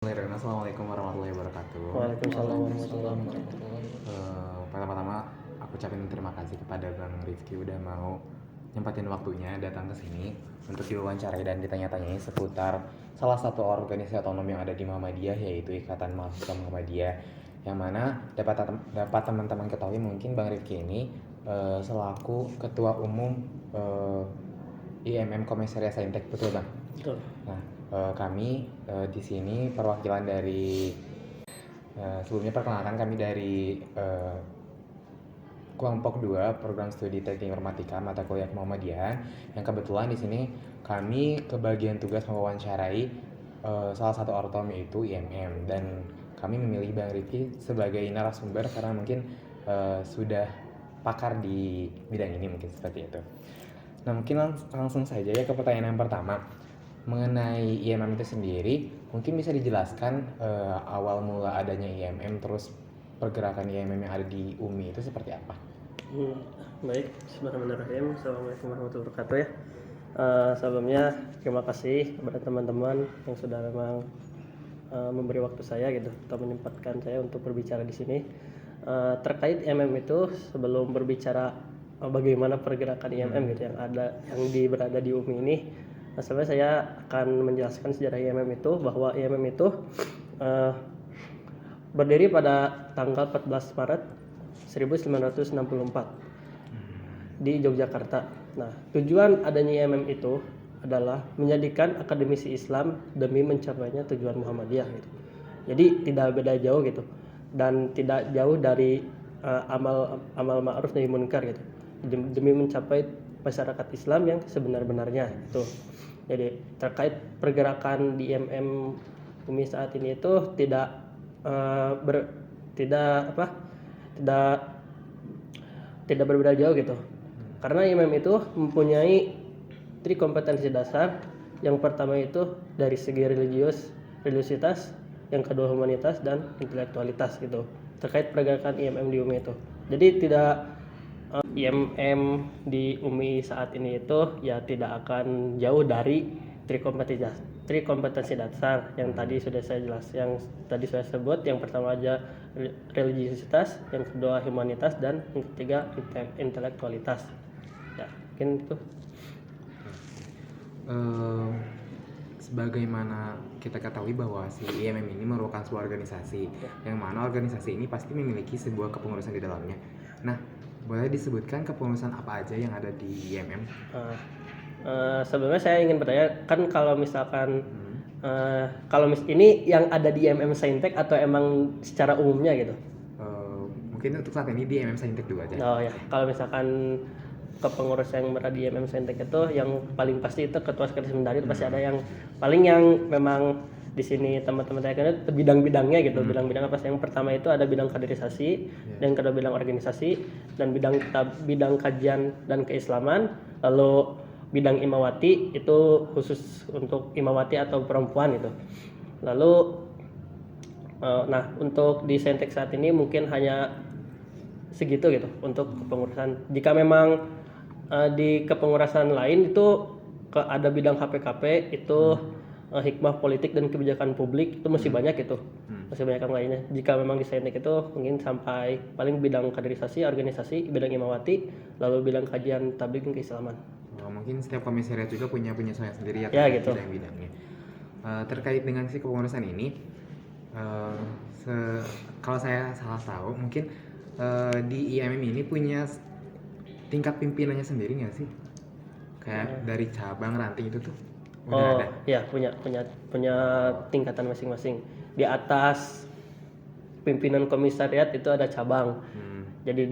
Assalamualaikum warahmatullahi wabarakatuh. Waalaikumsalam warahmatullahi wabarakatuh. Pertama-tama aku ucapin terima kasih kepada Bang Rifki udah mau nyempatin waktunya datang ke sini untuk diwawancarai dan ditanya-tanyai seputar salah satu organisasi otonom yang ada di Muhammadiyah, yaitu Ikatan Mahasiswa Muhammadiyah. Yang mana dapat teman-teman ketahui, mungkin Bang Rifki ini selaku Ketua Umum IMM Komisariat Saintek, betul Bang? Betul. Nah, kami di sini perwakilan dari sebelumnya perkenalkan, kami dari kelompok 2 program studi teknik informatika mata kuliah Muhammadiyah, yang kebetulan di sini kami kebagian tugas mewawancarai salah satu ortom, yaitu IMM, dan kami memilih Bang Rifki sebagai narasumber karena mungkin sudah pakar di bidang ini, mungkin seperti itu. Nah, mungkin langsung saja ya ke pertanyaan yang pertama mengenai IMM itu sendiri. Mungkin bisa dijelaskan awal mula adanya IMM, terus pergerakan IMM yang ada di UMI itu seperti apa? Baik, bismillahirrahmanirrahim. Assalamualaikum warahmatullahi wabarakatuh ya. Sebelumnya terima kasih kepada teman-teman yang sudah memang memberi waktu saya gitu atau menyempatkan saya untuk berbicara di sini terkait IMM itu. Sebelum berbicara bagaimana pergerakan IMM gitu yang berada di UMI ini, sebenarnya saya akan menjelaskan sejarah IMM itu, bahwa IMM itu berdiri pada tanggal 14 Maret 1964 di Yogyakarta. Nah, tujuan adanya IMM itu adalah menjadikan akademisi Islam demi mencapainya tujuan Muhammadiyah gitu. Jadi tidak beda jauh gitu, dan tidak jauh dari amal ma'ruf nahi munkar gitu, demi mencapai masyarakat Islam yang sebenar-benarnya itu. Jadi terkait pergerakan di IMM UMI saat ini itu tidak berbeda jauh gitu, karena IMM itu mempunyai 3 kompetensi dasar. Yang pertama itu dari segi religiositas, yang kedua humanitas, dan intelektualitas gitu terkait pergerakan IMM di UMI itu. Jadi IMM di UMI saat ini itu ya tidak akan jauh dari 3 kompetensi dasar yang tadi sudah saya sebut. Yang pertama aja religiositas, yang kedua humanitas, dan yang ketiga intelektualitas. Ya, mungkin itu. Sebagaimana kita ketahui bahwa si IMM ini merupakan sebuah organisasi, yang mana organisasi ini pasti memiliki sebuah kepengurusan di dalamnya. Nah, boleh disebutkan kepengurusan apa aja yang ada di IMM? Sebelumnya saya ingin bertanya, kan kalau misalkan ini yang ada di IMM Saintek atau emang secara umumnya gitu? Mungkin untuk saat ini di IMM Saintek dulu aja. Oh ya, kalau misalkan kepengurus yang berada di IMM Saintek itu yang paling pasti itu ketua sekretaris mendagri. Pasti ada yang memang di sini teman-teman saya kan bidang-bidangnya gitu. Bidang-bidang apa sih? Yang pertama itu ada bidang kaderisasi, dan kedua bidang organisasi, dan bidang kajian dan keislaman. Lalu bidang imawati itu khusus untuk imawati atau perempuan gitu. Lalu nah, untuk di Saintek saat ini mungkin hanya segitu gitu untuk kepengurusan. Jika memang di kepengurusan lain itu ada bidang HPKP itu hikmah politik dan kebijakan publik, itu masih banyak itu. Masih banyak yang lainnya. Jika memang di Saintek itu mungkin sampai paling bidang kaderisasi, organisasi, bidang imawati, lalu bidang kajian tabligh dan keislaman. Mungkin setiap komisariat juga punya penyesuaian sendiri ya gitu. Bidang-bidangnya. Terkait dengan si kepengurusan ini, kalau saya salah tahu, mungkin di IMM ini punya tingkat pimpinannya sendiri nggak sih? Kayak dari cabang, ranting itu tuh udah ada? Ya, punya tingkatan masing-masing. Di atas pimpinan komisariat itu ada cabang. Jadi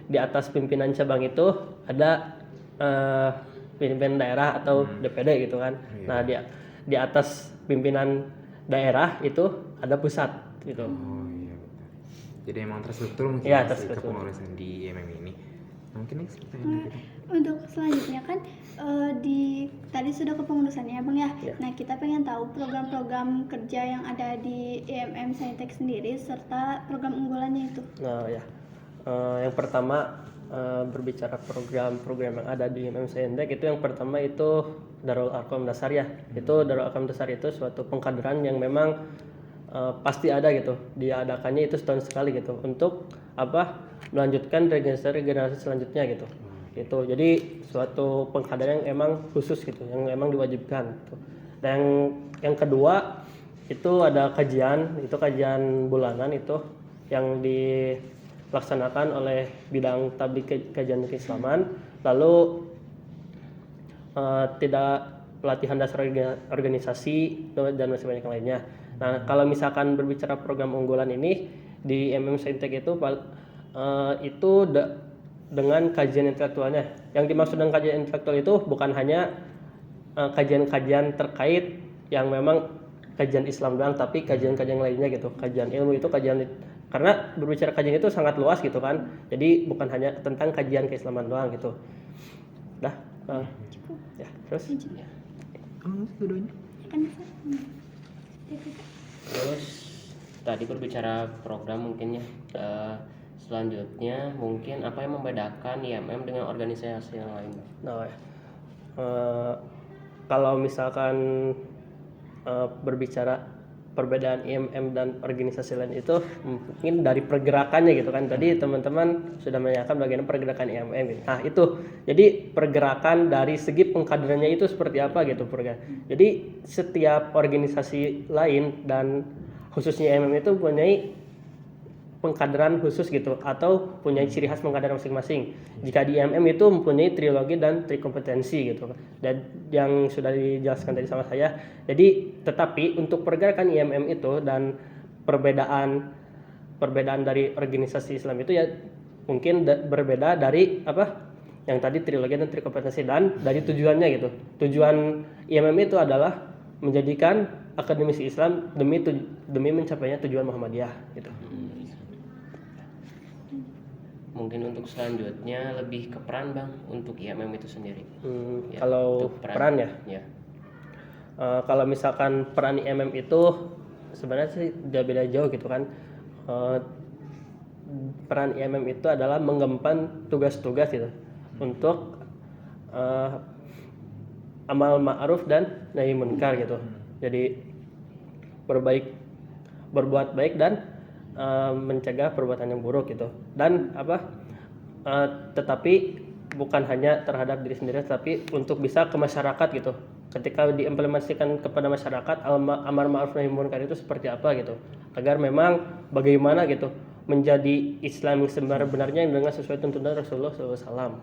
di atas pimpinan cabang itu ada pimpinan daerah atau DPD gitu kan. Nah, di atas pimpinan daerah itu ada pusat gitu. Jadi emang terstruktur mungkin kepengurusan di IMM ini. Mungkin next pertanyaan kita. Untuk selanjutnya kan tadi sudah kepengurusannya Bang ya. Nah, kita pengen tahu program-program kerja yang ada di IMM Saintek sendiri serta program unggulannya itu. Nah ya, yang pertama berbicara program-program yang ada di IMM Saintek, itu yang pertama itu Darul Arqam Dasar ya. Itu Darul Arqam Dasar itu suatu pengkaderan yang memang pasti ada gitu. Diadakannya itu setahun sekali gitu untuk melanjutkan regenerasi selanjutnya gitu. Itu jadi suatu pengkaderan yang emang khusus gitu, yang emang diwajibkan gitu. Dan yang kedua itu ada kajian, itu kajian bulanan itu yang dilaksanakan oleh bidang tablik kajian keislaman, lalu tidak pelatihan dasar organisasi dan masih banyak lainnya. Nah, kalau misalkan berbicara program unggulan ini di IMM Saintek itu dengan kajian intelektualnya. Yang dimaksud dengan kajian intelektual itu bukan hanya kajian-kajian terkait yang memang kajian Islam doang, tapi kajian-kajian lainnya gitu. Kajian ilmu itu karena berbicara kajian itu sangat luas gitu kan. Jadi bukan hanya tentang kajian keislaman doang gitu. Dah. Ya, terus. Kamu dua-duanya? Terus tadi berbicara program mungkin ya. Selanjutnya mungkin apa yang membedakan IMM dengan organisasi yang lain? Nah, kalau misalkan berbicara perbedaan IMM dan organisasi lain itu mungkin dari pergerakannya gitu kan. Tadi teman-teman sudah menanyakan bagaimana pergerakan IMM gitu. Nah, itu. Jadi pergerakan dari segi pengkaderannya itu seperti apa gitu Jadi setiap organisasi lain dan khususnya IMM itu punya pengkaderan khusus gitu atau punya ciri khas pengkaderan masing-masing. Jika di IMM itu mempunyai trilogi dan trikompetensi gitu. Dan yang sudah dijelaskan tadi sama saya. Jadi tetapi untuk pergerakan IMM itu dan perbedaan dari organisasi Islam itu ya mungkin berbeda dari yang tadi trilogi dan trikompetensi dan dari tujuannya gitu. Tujuan IMM itu adalah menjadikan akademisi Islam demi mencapainya tujuan Muhammadiyah gitu. Mungkin untuk selanjutnya lebih ke peran Bang untuk IMM itu sendiri. Ya, kalau peran ya. Kalau misalkan peran IMM itu sebenarnya sih udah beda jauh gitu kan. Peran IMM itu adalah menggemban tugas-tugas gitu untuk amal ma'ruf dan nahi munkar gitu. Jadi berbuat baik dan mencegah perbuatan yang buruk gitu. Dan tetapi bukan hanya terhadap diri sendiri, tapi untuk bisa ke masyarakat gitu. Ketika diimplementasikan kepada masyarakat, amar ma'ruf nahi munkar itu seperti apa gitu, agar memang bagaimana gitu menjadi Islam yang sebenarnya dengan sesuai tuntunan Rasulullah SAW.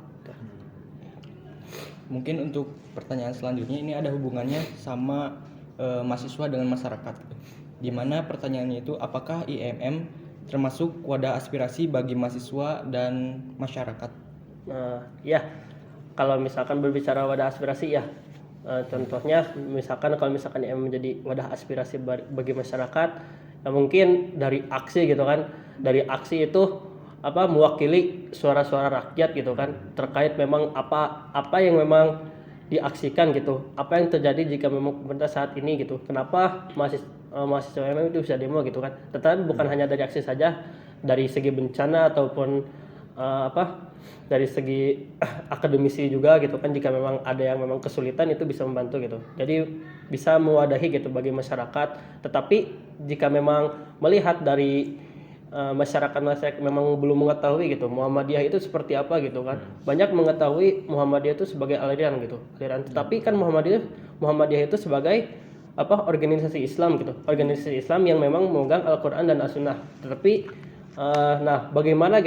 Mungkin untuk pertanyaan selanjutnya ini ada hubungannya sama mahasiswa dengan masyarakat. Di mana pertanyaannya itu apakah IMM termasuk wadah aspirasi bagi mahasiswa dan masyarakat? Ya, kalau misalkan berbicara wadah aspirasi ya, contohnya kalau misalkan IMM menjadi wadah aspirasi bagi masyarakat, ya mungkin dari aksi gitu kan. Dari aksi itu mewakili suara-suara rakyat gitu kan, terkait memang apa yang memang diaksikan gitu, apa yang terjadi jika memang pemerintah saat ini gitu, kenapa mahasiswa IMM itu bisa demo gitu kan. Tetapi bukan hanya dari aksi saja, dari segi bencana ataupun dari segi akademisi juga gitu kan, jika memang ada yang memang kesulitan itu bisa membantu gitu. Jadi bisa mewadahi gitu bagi masyarakat. Tetapi jika memang melihat dari masyarakat memang belum mengetahui gitu Muhammadiyah itu seperti apa gitu kan. Banyak mengetahui Muhammadiyah itu sebagai aliran gitu, tetapi kan Muhammadiyah itu sebagai organisasi Islam gitu, organisasi Islam yang memang memegang Al-Quran dan As-Sunnah. Tetapi bagaimana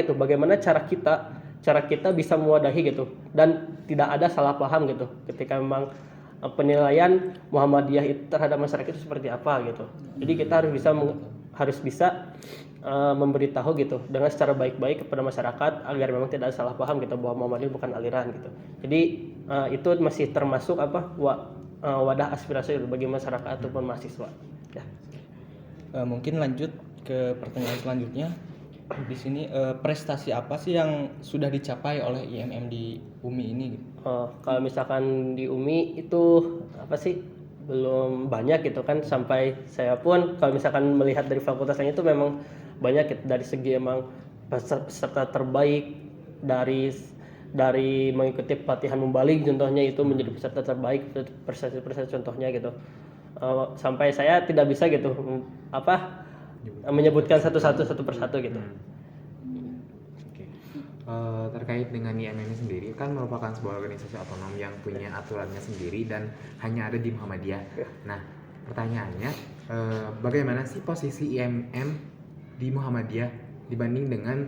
cara kita bisa mewadahi gitu dan tidak ada salah paham gitu ketika memang penilaian Muhammadiyah itu terhadap masyarakat itu seperti apa gitu. Jadi kita harus bisa memberitahu gitu dengan secara baik-baik kepada masyarakat agar memang tidak ada salah paham gitu bahwa Muhammadiyah bukan aliran gitu. Jadi itu masih termasuk wadah aspirasi bagi masyarakat ataupun mahasiswa. Ya. Mungkin lanjut ke pertanyaan selanjutnya. Di sini prestasi apa sih yang sudah dicapai oleh IMM di UMI ini? Kalau misalkan di UMI itu belum banyak gitu kan, sampai saya pun kalau misalkan melihat dari fakultasnya itu memang banyak gitu, dari segi emang peserta terbaik dari mengikuti pelatihan Mubalik contohnya itu menjadi peserta terbaik, prestasi contohnya gitu. Sampai saya tidak bisa gitu menyebutkan satu persatu gitu. Oke. Terkait dengan IMM ini sendiri kan merupakan sebuah organisasi otonom yang punya aturannya sendiri dan hanya ada di Muhammadiyah. Nah, pertanyaannya bagaimana sih posisi IMM di Muhammadiyah dibanding dengan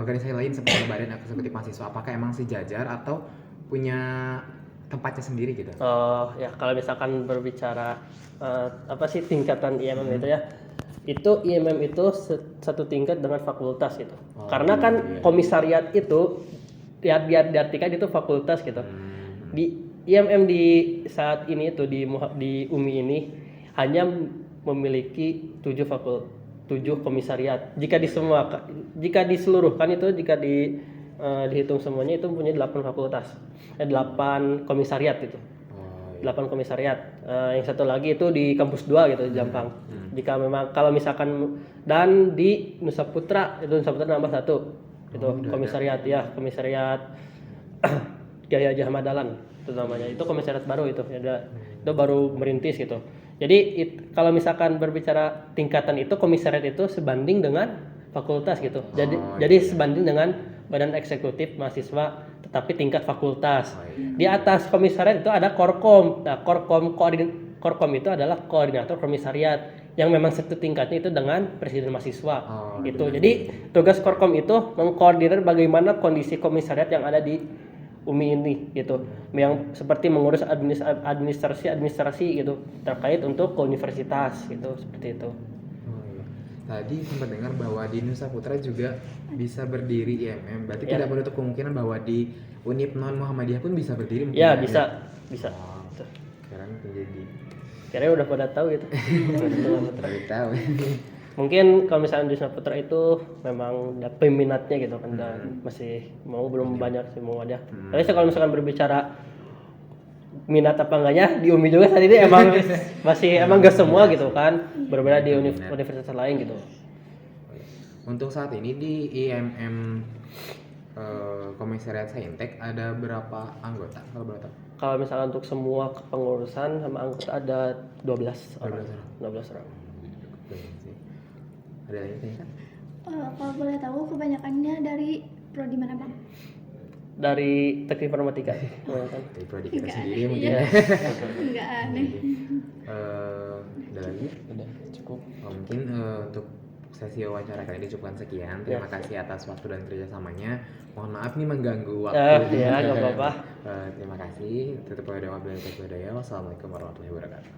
organisasi lain seperti Badan Eksekutif Mahasiswa? Apakah emang sejajar atau punya tempatnya sendiri gitu? Ya kalau misalkan berbicara tingkatan IMM itu ya, itu IMM itu satu tingkat dengan fakultas gitu. Karena kan komisariat itu diartikan itu fakultas gitu. Di IMM di saat ini itu di UMI ini hanya memiliki 7 komisariat. Jika diseluruhkan itu dihitung semuanya itu punya 8 fakultas. 8 komisariat itu. 8 komisariat. Yang satu lagi itu di kampus 2 gitu di Jampang. Jika memang kalau misalkan dan di Nusa Putra nambah 1. Itu komisariat ya, komisariat Gaya Haji Ahmad Dahlan itu namanya. Itu komisariat baru itu. Itu baru merintis gitu. Jadi kalau misalkan berbicara tingkatan itu komisariat itu sebanding dengan fakultas gitu. Jadi sebanding dengan Badan Eksekutif Mahasiswa tetapi tingkat fakultas. Di atas komisariat itu ada Korkom. Nah, Korkom itu adalah koordinator komisariat yang memang satu tingkatnya itu dengan presiden mahasiswa. Gitu. Jadi tugas Korkom itu mengkoordinir bagaimana kondisi komisariat yang ada di UMI ini gitu. Yang seperti mengurus administrasi gitu terkait untuk ke universitas gitu seperti itu. Tadi sempat dengar bahwa di Nusa Putra juga bisa berdiri IMM. Berarti tidak menutup kemungkinan bahwa di Unip non Muhammadiyah pun bisa berdiri. Ya, bisa. Sekarang menjadi. Kira udah pada tahu gitu. Baru tahu. Mungkin kalau misalnya di Nusa Putra itu memang ada peminatnya gitu kan dan masih belum banyak sih mau ada. Tapi kalau misalkan berbicara minat apa enggaknya di UMI juga saat ini emang masih gak semua gitu kan, berbeda di universitas lain gitu. Untuk saat ini di IMM Komisariat Saintek ada berapa anggota kalau boleh tahu? Kalau misalnya untuk semua kepengurusan sama anggota ada 12 orang. 12 orang. Ada lagi kan? Kalau boleh tahu kebanyakannya dari prodi mana Bang? Dari teknik informatika kebanyakan. Dari prodi kita sendiri mungkin. Enggak aneh. Ada lagi? Udah cukup. Mungkin untuk sesi wawancara kali ini cukupkan sekian. Terima kasih atas waktu dan kerjasamanya. Mohon maaf nih mengganggu waktu. Ya, nggak apa-apa. Terima kasih. Tutup doa wabillahi taufiq wal hidayah. Wassalamualaikum warahmatullahi wabarakatuh.